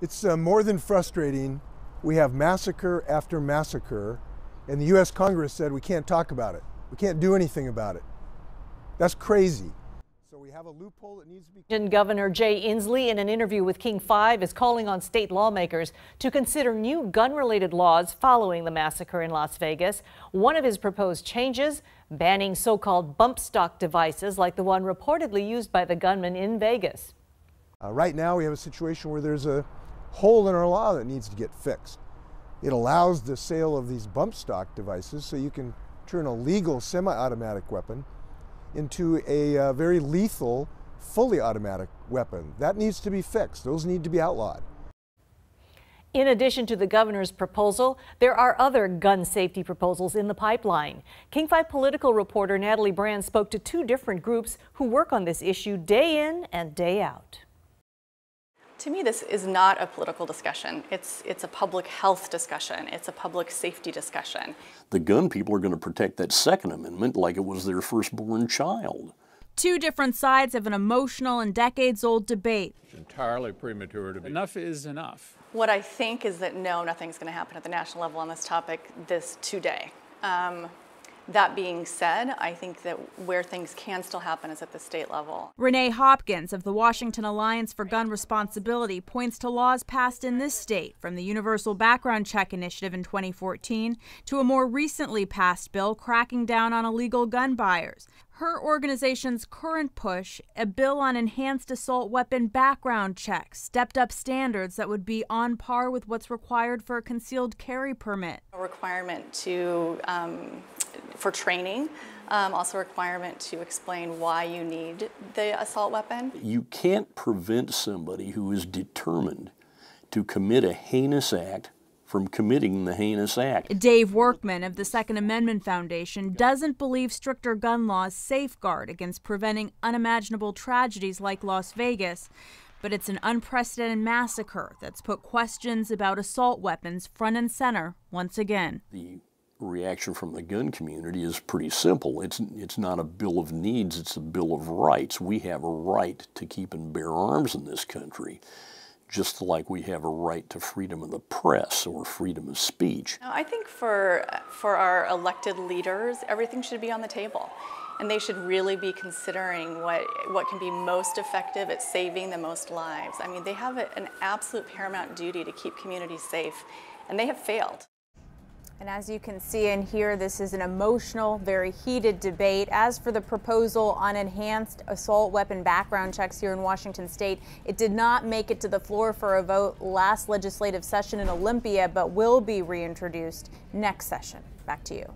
It's more than frustrating. We have massacre after massacre, and the U.S. Congress said we can't talk about it. We can't do anything about it. That's crazy. So we have a loophole that needs to be... Governor Jay Inslee, in an interview with King 5, is calling on state lawmakers to consider new gun-related laws following the massacre in Las Vegas. One of his proposed changes, banning so-called bump stock devices like the one reportedly used by the gunman in Vegas. Right now we have a situation where there's a hole in our law that needs to get fixed. It allows the sale of these bump stock devices so you can turn a legal semi-automatic weapon into a very lethal, fully automatic weapon. That needs to be fixed. Those need to be outlawed. In addition to the governor's proposal, there are other gun safety proposals in the pipeline. King 5 political reporter Natalie Brand spoke to two different groups who work on this issue day in and day out. To me, this is not a political discussion. It's a public health discussion. It's a public safety discussion. The gun people are going to protect that Second Amendment like it was their firstborn child. Two different sides of an emotional and decades-old debate. It's entirely premature to be. Enough is enough. What I think is that no, nothing's going to happen at the national level on this topic today. That being said, I think that where things can still happen is at the state level. Renee Hopkins of the Washington Alliance for Gun Responsibility points to laws passed in this state, from the Universal Background Check Initiative in 2014 to a more recently passed bill cracking down on illegal gun buyers. Her organization's current push, a bill on enhanced assault weapon background checks, stepped up standards that would be on par with what's required for a concealed carry permit. A requirement for training, also a requirement to explain why you need the assault weapon. You can't prevent somebody who is determined to commit a heinous act from committing the heinous act. Dave Workman of the Second Amendment Foundation doesn't believe stricter gun laws safeguard against preventing unimaginable tragedies like Las Vegas, but it's an unprecedented massacre that's put questions about assault weapons front and center once again. The reaction from the gun community is pretty simple. It's not a bill of needs, it's a bill of rights. We have a right to keep and bear arms in this country, just like we have a right to freedom of the press or freedom of speech. I think for our elected leaders, everything should be on the table. And they should really be considering what can be most effective at saving the most lives. I mean, they have an absolute paramount duty to keep communities safe, and they have failed. And as you can see and hear, this is an emotional, very heated debate. As for the proposal on enhanced assault weapon background checks here in Washington state, it did not make it to the floor for a vote last legislative session in Olympia, but will be reintroduced next session. Back to you.